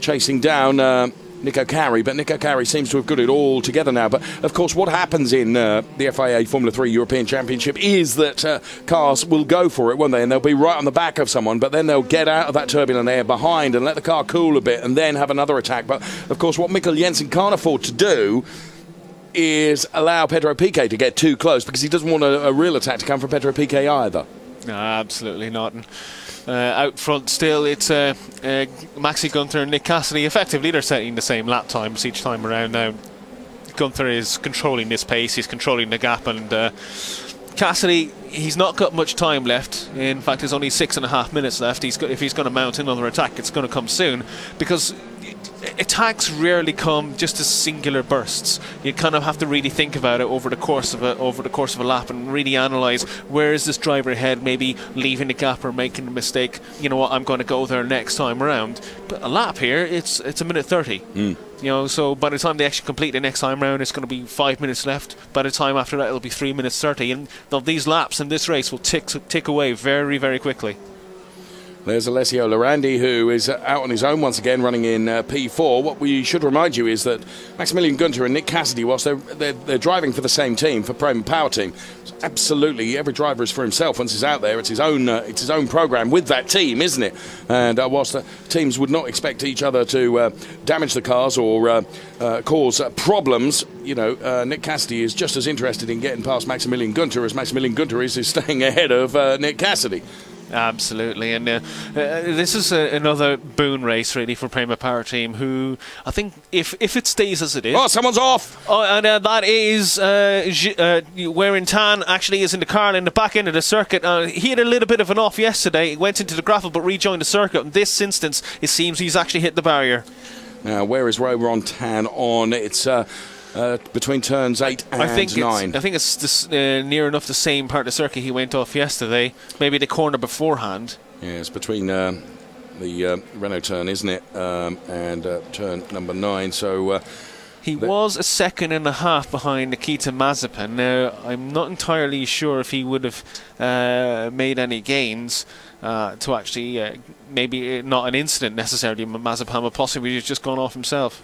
chasing down Nico Carey, but Nico Carey seems to have got it all together now. But, of course, what happens in the FIA Formula 3 European Championship is that cars will go for it, won't they? And they'll be right on the back of someone, but then they'll get out of that turbulent air behind and let the car cool a bit and then have another attack. But, of course, what Mikkel Jensen can't afford to do is allow Pedro Piquet to get too close, because he doesn't want a real attack to come from Pedro Piquet either. No, absolutely not. And out front still, it's Maxi Gunther and Nick Cassidy. Effectively, they're setting the same lap times each time around now. Gunther is controlling this pace, he's controlling the gap, and Cassidy, he's not got much time left. In fact, there's only 6.5 minutes left. If he's going to mount another attack, it's going to come soon, because attacks rarely come just as singular bursts. You kind of have to really think about it over the course of a lap and really analyse, where is this driver ahead, maybe leaving the gap or making a mistake. You know what, I'm going to go there next time around. But a lap here, it's a minute 30. You know, so by the time they actually complete the next time round, it's going to be 5 minutes left. By the time after that, it'll be 3 minutes 30, and these laps in this race will tick away very, very quickly. There's Alessio Lorandi, who is out on his own once again, running in P4. What we should remind you is that Maximilian Gunter and Nick Cassidy, whilst they're driving for the same team, for Prema Power Team, absolutely every driver is for himself. Once he's out there, it's his own program with that team, isn't it? And whilst the teams would not expect each other to damage the cars or cause problems, you know, Nick Cassidy is just as interested in getting past Maximilian Gunter as Maximilian Gunter is staying ahead of Nick Cassidy. Absolutely, and this is another boon race really for Prema Power Team, who I think if it stays as it is... Oh, someone's off! Oh, and that is Warren Tan actually is in the car in the back end of the circuit. He had a little bit of an off yesterday, he went into the gravel but rejoined the circuit. In this instance, it seems he's actually hit the barrier. Now, where is Warren Tan on? It's... between turns 8 and 9. I think it's near enough the same part of the circuit he went off yesterday. Maybe the corner beforehand. Yeah, it's between the Renault turn, isn't it? And turn number 9. So he was a 1.5 seconds behind Nikita Mazepin. Now, I'm not entirely sure if he would have made any gains to actually maybe not an incident necessarily. Mazepin, but possibly he's just gone off himself.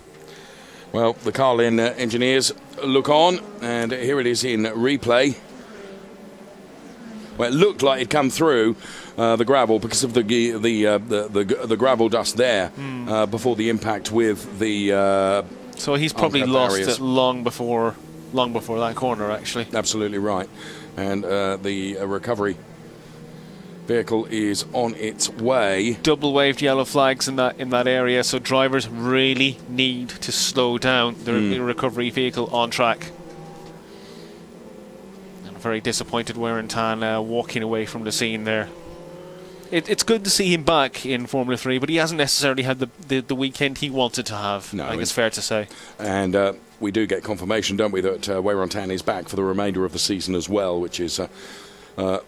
Well, the Carlin engineers look on, and here it is in replay. Well, it looked like it'd come through the gravel because of the gravel dust there before the impact with the. So he's probably lost it long before that corner, actually. Absolutely right, and the recovery vehicle is on its way. Double waved yellow flags in that area, so drivers really need to slow down the recovery vehicle on track. And very disappointed Warren Tan walking away from the scene there. It's good to see him back in Formula 3, but he hasn't necessarily had the weekend he wanted to have. No, I think it's fair to say. And we do get confirmation, don't we, that Warren Tan is back for the remainder of the season as well, which is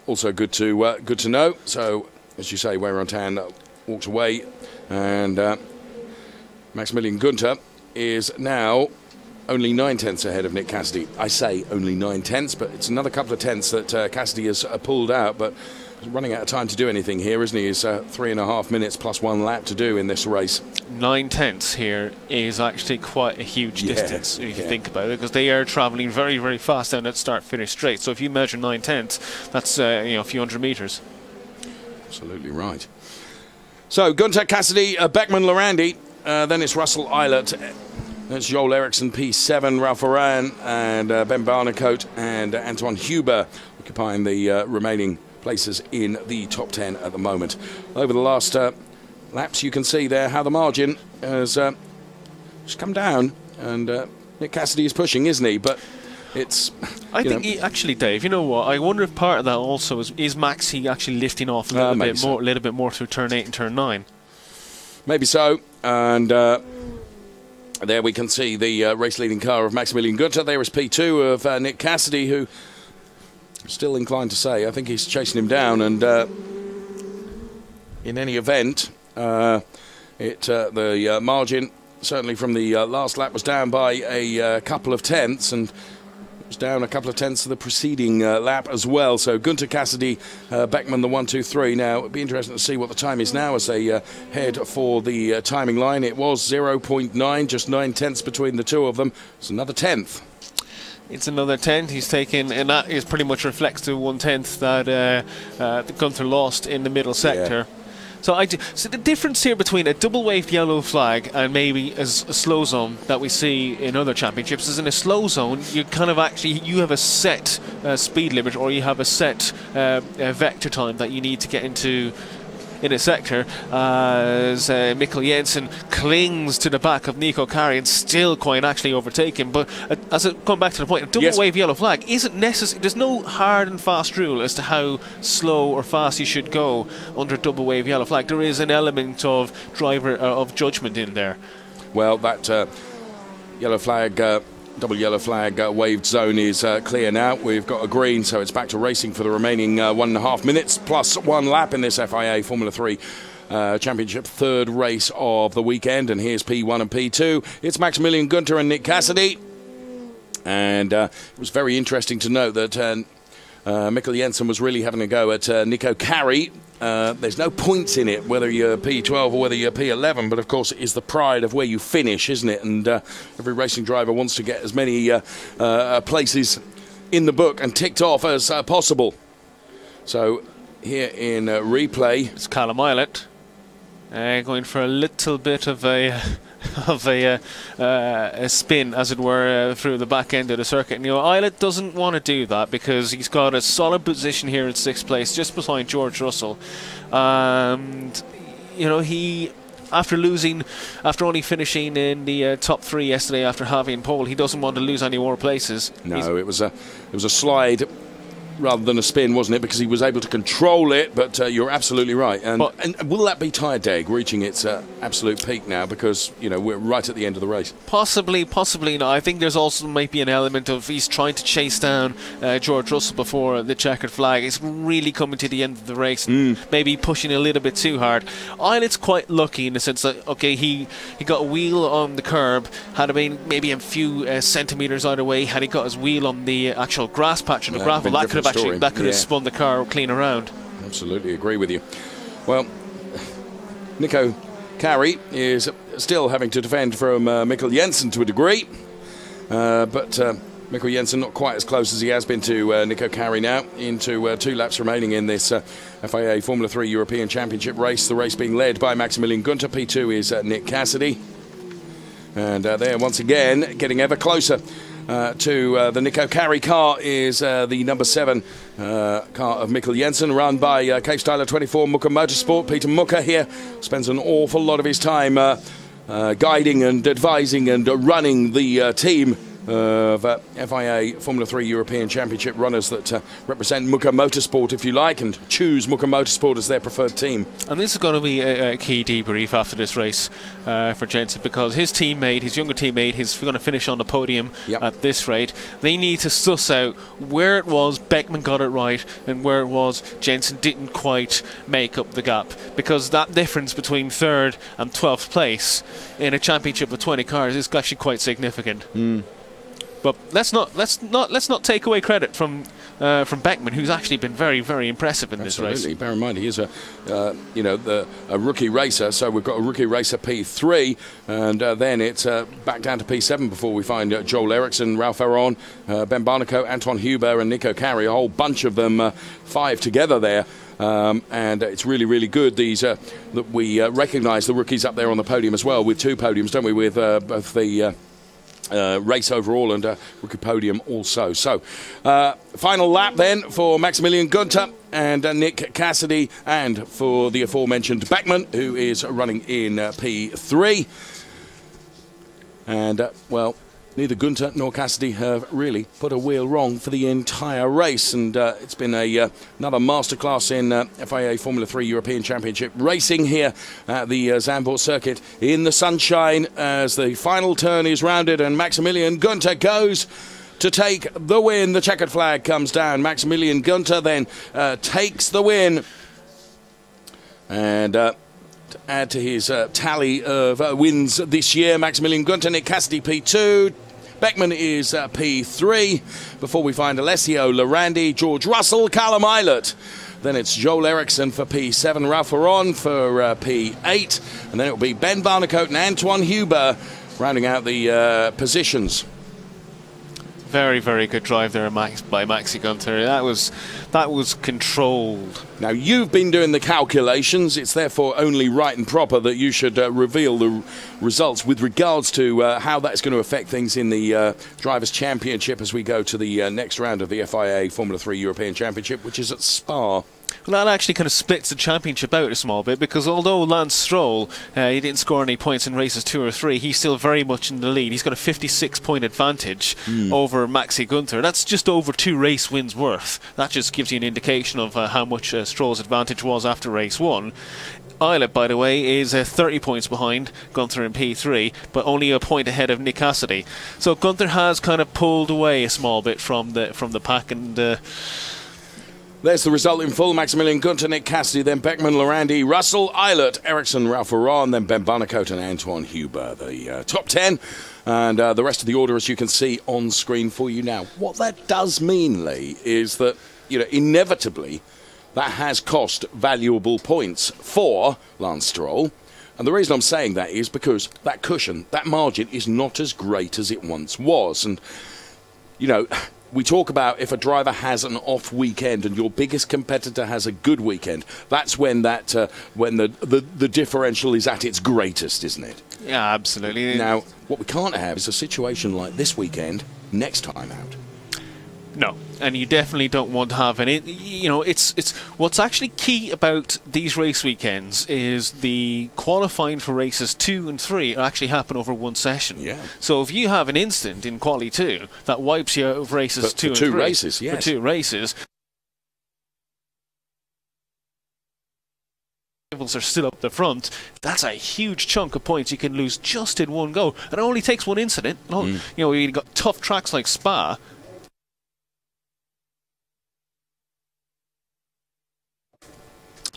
also good to know. So, as you say, Warren Tan walks away, and Maximilian Gunter is now only 9 tenths ahead of Nick Cassidy. I say only 9 tenths, but it's another couple of tenths that Cassidy has pulled out, but he's running out of time to do anything here, isn't he? It's 3.5 minutes plus 1 lap to do in this race. 9 tenths here is actually quite a huge distance if you think about it, because they are travelling very, very fast down that start-finish straight. So if you measure 9 tenths, that's a few hundred metres. Absolutely right. So Gunter, Cassidy, Beckman, Lorandi then it's Russell Eilert. That's Joel Eriksson, P7, Ralph Oran, and Ben Barnicoat and Anton Huber occupying the remaining places in the top 10 at the moment. Over the last laps, you can see there how the margin has just come down, and Nick Cassidy is pushing, isn't he? But it's... I think actually, Dave, you know what? I wonder if part of that also is Maxi actually lifting off a little bit more through turn 8 and turn 9. Maybe so, and there we can see the race-leading car of Maximilian Günther. There is P2 of Nick Cassidy, who I'm still inclined to say I think he's chasing him down. And in any event, the margin, certainly from the last lap, was down by a couple of tenths, and was down a couple of tenths of the preceding lap as well. So Günther, Cassidy, Beckman, the 1, 2, 3. Now, it'd be interesting to see what the time is now as they head for the timing line. It was 0.9, just 9 tenths between the two of them. It's another tenth. It's another tenth he's taken, and that is pretty much reflects the 1 tenth that Günther lost in the middle sector. Yeah. So the difference here between a double-waved yellow flag and maybe a slow zone that we see in other championships is in a slow zone, you kind of you have a set speed limit, or you have a set vector time that you need to get into in a sector, as Mikkel Jensen clings to the back of Nico Kari and still quite actually overtake him. But going back to the point, a double-wave yellow flag isn't necessary. There's no hard and fast rule as to how slow or fast you should go under a double-wave yellow flag. There is an element of of judgment in there. Well, that yellow flag, double yellow flag waved zone is clear now. We've got a green, so it's back to racing for the remaining 1.5 minutes plus 1 lap in this FIA Formula 3 Championship, third race of the weekend. And here's P1 and P2. It's Maximilian Günther and Nick Cassidy. And it was very interesting to note that Mikkel Jensen was really having a go at Nico Kari. There's no points in it, whether you're P12 or whether you're P11, but of course it is the pride of where you finish, isn't it? And every racing driver wants to get as many places in the book and ticked off as possible. So here in replay, it's Callum Eilert going for a little bit of a spin, as it were, through the back end of the circuit. And, Eilert doesn't want to do that because he's got a solid position here in 6th place, just behind George Russell. And, he, after only finishing in the top 3 yesterday after having pole, he doesn't want to lose any more places. No, it was a slide rather than a spin, wasn't it? Because he was able to control it, but you're absolutely right. And will that be Tyre Deg reaching its absolute peak now? Because, we're right at the end of the race. Possibly not. I think there's also maybe an element of he's trying to chase down George Russell before the checkered flag. It's really coming to the end of the race, maybe pushing a little bit too hard. Eilert's quite lucky in the sense that, okay, he got a wheel on the curb, had it been maybe a few centimetres either way, had he got his wheel on the actual grass patch and the gravel, that could have spun the car clean around. Absolutely agree with you. Well, Nico Kari is still having to defend from Mikkel Jensen to a degree, but Mikkel Jensen not quite as close as he has been to Nico Kari now, into 2 laps remaining in this FIA Formula 3 European Championship race, the race being led by Maximilian Günther. P2 is Nick Cassidy, and there once again getting ever closer to the Nico Kari car is the number 7 car of Mikkel Jensen, run by Cape Styler 24 Muka Motorsport. Peter Muka here spends an awful lot of his time guiding and advising and running the team of FIA Formula 3 European Championship runners that represent Muka Motorsport, if you like, and choose Muka Motorsport as their preferred team. And this is going to be a key debrief after this race for Jensen, because his younger teammate, is going to finish on the podium at this rate. They need to suss out where it was Beckman got it right and where it was Jensen didn't quite make up the gap, because that difference between 3rd and 12th place in a championship of 20 cars is actually quite significant. But let's not take away credit from Beckman, who's actually been very, very impressive in this race. Bear in mind, he is a rookie racer, so we've got a rookie racer P3, and then it's back down to P7 before we find Joel Eriksson, Ralph Aron, Ben Barnicoat, Anton Huber, and Nico Kari. A whole bunch of them, 5 together there. and it's really, really good. That we recognise the rookies up there on the podium as well, with 2 podiums, don't we? With both the race overall and rookie podium also. So, final lap then for Maximilian Gunter and Nick Cassidy, and for the aforementioned Beckman, who is running in P3. And, well, neither Gunter nor Cassidy have really put a wheel wrong for the entire race, and it's been another masterclass in FIA Formula 3 European Championship racing here at the Zandvoort circuit in the sunshine as the final turn is rounded and Maximilian Gunter goes to take the win. The checkered flag comes down. Maximilian Gunter then takes the win, and to add to his tally of wins this year, Maximilian Gunter, Nick Cassidy P2, Beckman is P3, before we find Alessio Lorandi, George Russell, Callum Eilert. Then it's Joel Eriksson for P7, Ralph Aron for P8, and then it will be Ben Barnicoat and Antoine Huber rounding out the positions. Very, very good drive there by Maxi Gunter. That was controlled. Now, you've been doing the calculations. It's therefore only right and proper that you should reveal the results with regards to how that's going to affect things in the Drivers' Championship as we go to the next round of the FIA Formula 3 European Championship, which is at Spa. Well, that actually kind of splits the championship out a small bit, because although Lance Stroll, he didn't score any points in races 2 or 3, he's still very much in the lead. He's got a 56-point advantage over Maxi Gunter. That's just over 2 race wins worth. That just gives you an indication of how much Stroll's advantage was after race 1. Eilert, by the way, is 30 points behind Gunter in P3, but only a point ahead of Nick Cassidy. So Gunter has kind of pulled away a small bit from the pack, and there's the result in full. Maximilian Gunter, Nick Cassidy, then Beckman, Lorandi, Russell, Eilert, Eriksson, Ralph Aron, then Ben Barnicoat and Antoine Huber. The top 10, and the rest of the order, as you can see on screen for you now. What that does mean, Lee, is that, inevitably, that has cost valuable points for Lance Stroll. And the reason I'm saying that is because that cushion, that margin, is not as great as it once was. And, we talk about if a driver has an off weekend and your biggest competitor has a good weekend, that's when when the differential is at its greatest, isn't it? Yeah, absolutely. Now, what we can't have is a situation like this weekend next time out. No, and you definitely don't want to have any. It's what's actually key about these race weekends is the qualifying for races 2 and 3 actually happen over one session. Yeah. So if you have an instant in quali 2 that wipes you out of races 2 and 3 races, yes. for 2 races, rivals are still up the front. That's a huge chunk of points you can lose just in one go, and it only takes one incident. You've got tough tracks like Spa.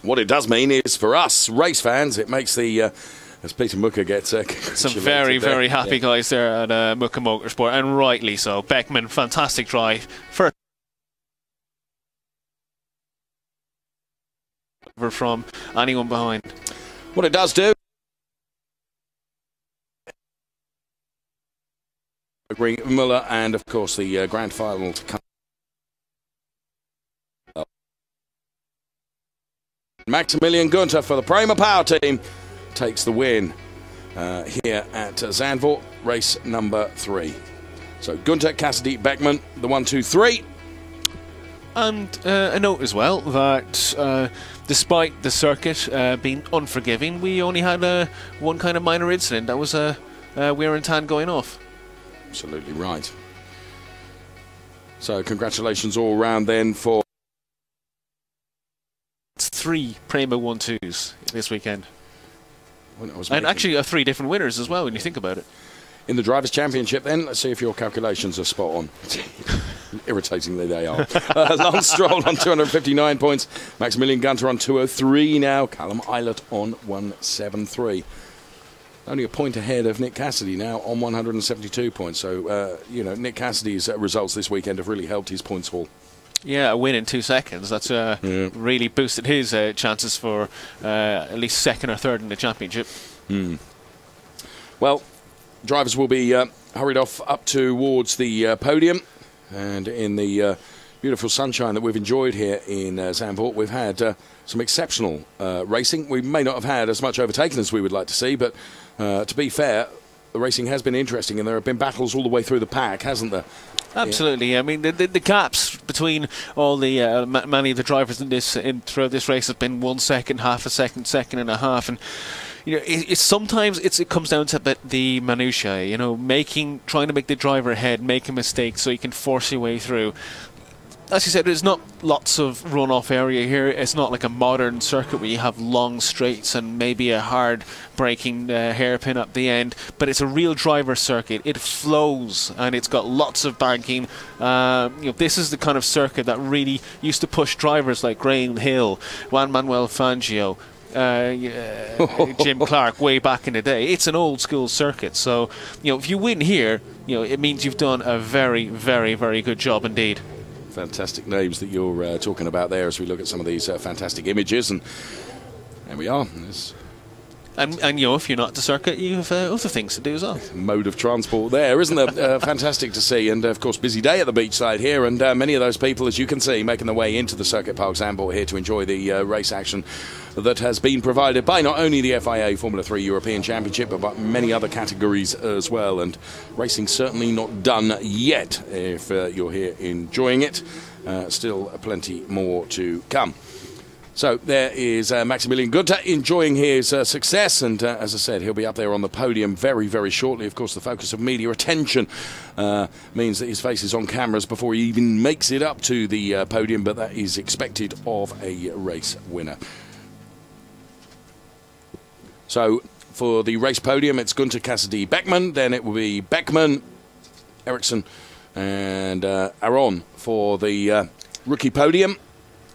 What it does mean is, for us race fans, it makes the, as Peter Mucker gets some very, very happy guys there at Mucker Motorsport, and rightly so. Beckman, fantastic drive. First from anyone behind. What it does do, Muller, and of course the grand final to come. Maximilian Gunter for the Prema Power Team takes the win here at Zandvoort, race number 3. So Gunter, Cassidy, Beckman, the 1, 2, 3. And a note as well that despite the circuit being unforgiving, we only had one kind of minor incident. That was a wear and tan going off. Absolutely right. So congratulations all round then for 3 Prema 1-2s this weekend. And actually 3 different winners as well when you think about it. In the Drivers' Championship then, let's see if your calculations are spot on. Irritatingly they are. Lance Stroll on 259 points. Maximilian Gunter on 203 now. Callum Eilert on 173. Only a point ahead of Nick Cassidy now on 172 points. So, Nick Cassidy's results this weekend have really helped his points haul. Yeah, a win in 2 seconds. That's really boosted his chances for at least 2nd or 3rd in the championship. Well, drivers will be hurried off up towards the podium, and in the beautiful sunshine that we've enjoyed here in Zandvoort, we've had some exceptional racing. We may not have had as much overtaken as we would like to see, but to be fair, the racing has been interesting, and there have been battles all the way through the pack, hasn't there? Absolutely. Yeah. I mean, the gaps between all the many of the drivers throughout this race have been 1 second, half a second, second and a half, and you know, sometimes it comes down to the minutiae. You know, trying to make the driver ahead, make a mistake so you can force your way through. As you said, there's not lots of runoff area here. It's not like a modern circuit where you have long straights and maybe a hard braking hairpin at the end, but it's a real driver circuit. It flows and it's got lots of banking. You know, this is the kind of circuit that really used to push drivers like Graham Hill, Juan Manuel Fangio, Jim Clark way back in the day. It's an old school circuit, so you know, if you win here, you know, it means you've done a very, very, very good job indeed. Fantastic names that you're talking about there as we look at some of these fantastic images, and there we are. And you know, if you're not at the circuit, you have other things to do as well. Mode of transport there, isn't there? Fantastic to see, and of course busy day at the beachside here, and many of those people, as you can see, making their way into the Circuit Park Zandvoort here to enjoy the race action that has been provided by not only the FIA Formula 3 European Championship, but by many other categories as well. And racing certainly not done yet if you're here enjoying it. Still plenty more to come. So there is Maximilian Günther enjoying his success, and as I said, he'll be up there on the podium very, very shortly. Of course, the focus of media attention means that his face is on cameras before he even makes it up to the podium, but that is expected of a race winner. So for the race podium, it's Günther, Cassidy, Beckman. Then it will be Beckman, Ericsson, and Aron for the rookie podium.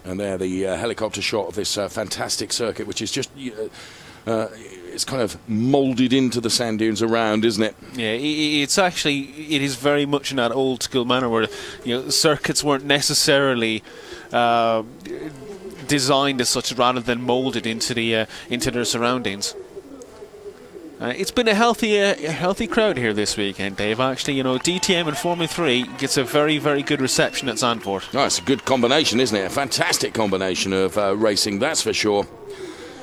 And there, the helicopter shot of this fantastic circuit, which is just it's kind of moulded into the sand dunes around, isn't it? Yeah, it is very much in that old school manner where, you know, circuits weren't necessarily designed as such, rather than moulded into their surroundings. It's been a healthy crowd here this weekend, Dave. Actually, you know, DTM and Formula 3 gets a very, very good reception at Zandvoort. Oh, it's a good combination, isn't it? A fantastic combination of racing, that's for sure.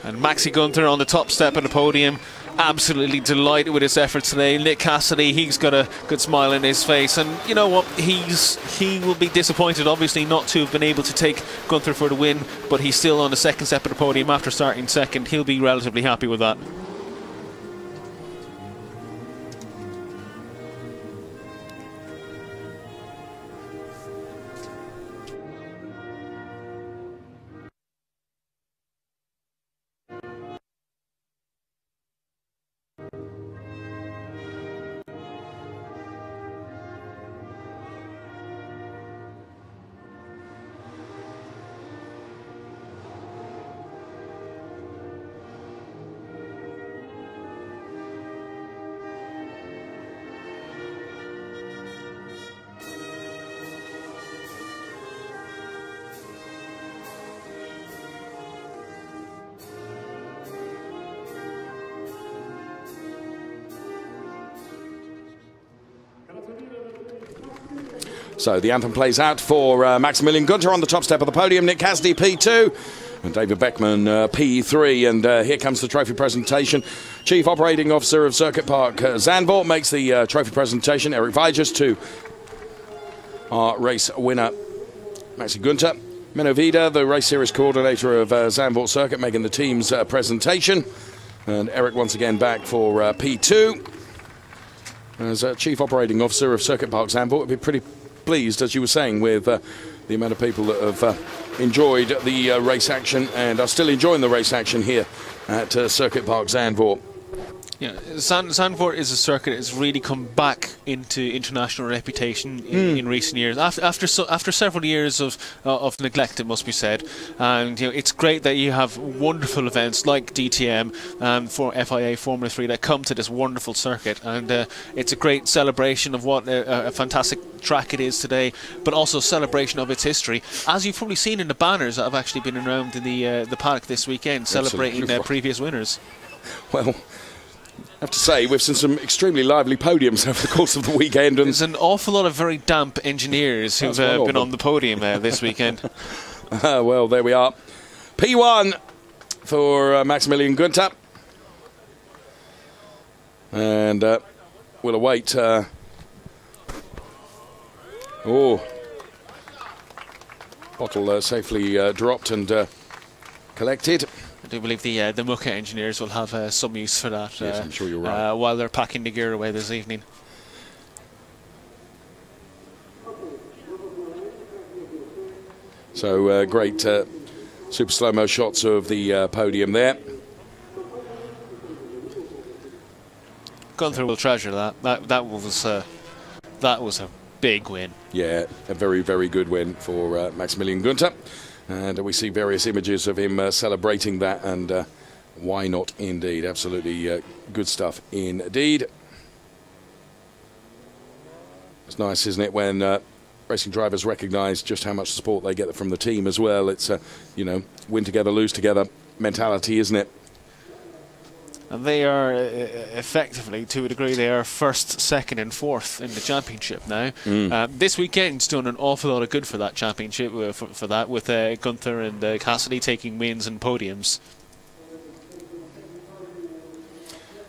And Maxi Günther on the top step of the podium, absolutely delighted with his efforts today. Nick Cassidy, he's got a good smile in his face, and you know what? He will be disappointed, obviously, not to have been able to take Günther for the win, but he's still on the second step of the podium after starting second. He'll be relatively happy with that. So the anthem plays out for Maximilian Günther on the top step of the podium, Nick Cassidy P2, and David Beckman P3. And here comes the trophy presentation. Chief Operating Officer of Circuit Park Zandvoort makes the trophy presentation. Eric Vijers to our race winner, Maxi Günther. Menno Vida, the race series coordinator of Zandvoort Circuit, making the team's presentation. And Eric once again back for P2. As Chief Operating Officer of Circuit Park Zandvoort, would be pretty pleased, as you were saying, with the amount of people that have enjoyed the race action and are still enjoying the race action here at Circuit Park Zandvoort. Yeah, Zandvoort is a circuit that's really come back into international reputation in recent years. After several years of neglect, it must be said. And you know, it's great that you have wonderful events like DTM and for FIA Formula 3 that come to this wonderful circuit. And it's a great celebration of what a fantastic track it is today, but also a celebration of its history, as you've probably seen in the banners that have actually been around in the paddock this weekend, celebrating previous winners. Well, I have to say, we've seen some extremely lively podiums over the course of the weekend. And there's an awful lot of very damp engineers who've been on the podium this weekend. Well, there we are. P1 for Maximilian Günther. And we'll await... bottle safely dropped and collected. I do believe the Mucka engineers will have some use for that. Yes, I'm sure you're right. While they're packing the gear away this evening. So great super slow-mo shots of the podium there. Gunther will treasure that. That was a big win. Yeah, a very, very good win for Maximilian Günther. And we see various images of him celebrating that, and why not indeed? Absolutely good stuff indeed. It's nice, isn't it, when racing drivers recognise just how much support they get from the team as well. It's you know, win together, lose together mentality, isn't it? And they are effectively, to a degree, they are first, second and fourth in the championship now. This weekend's done an awful lot of good for that championship, for that, with Gunther and Cassidy taking wins and podiums.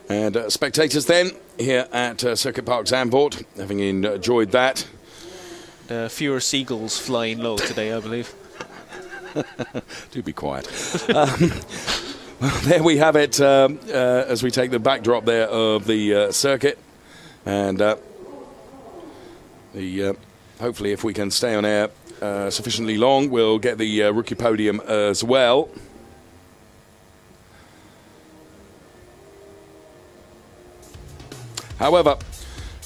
And spectators then, here at Circuit Park Zandvoort, having enjoyed that. Fewer seagulls flying low today, I believe. Do be quiet. Well, there we have it as we take the backdrop there of the circuit. And hopefully if we can stay on air sufficiently long, we'll get the rookie podium as well. However,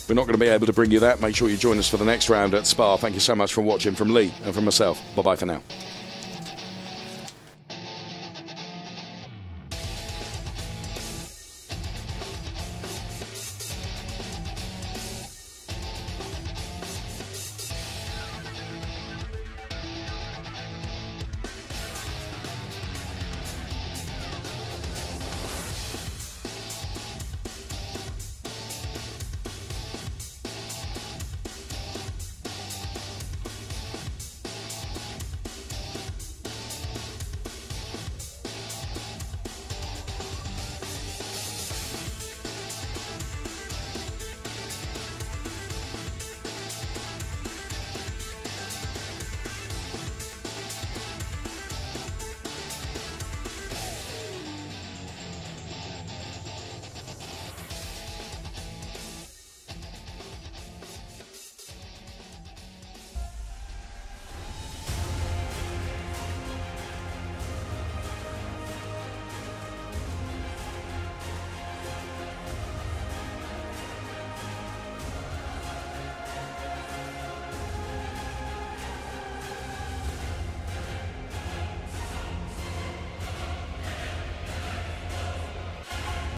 we're not going to be able to bring you that. Make sure you join us for the next round at Spa. Thank you so much for watching from Lee and from myself. Bye-bye for now.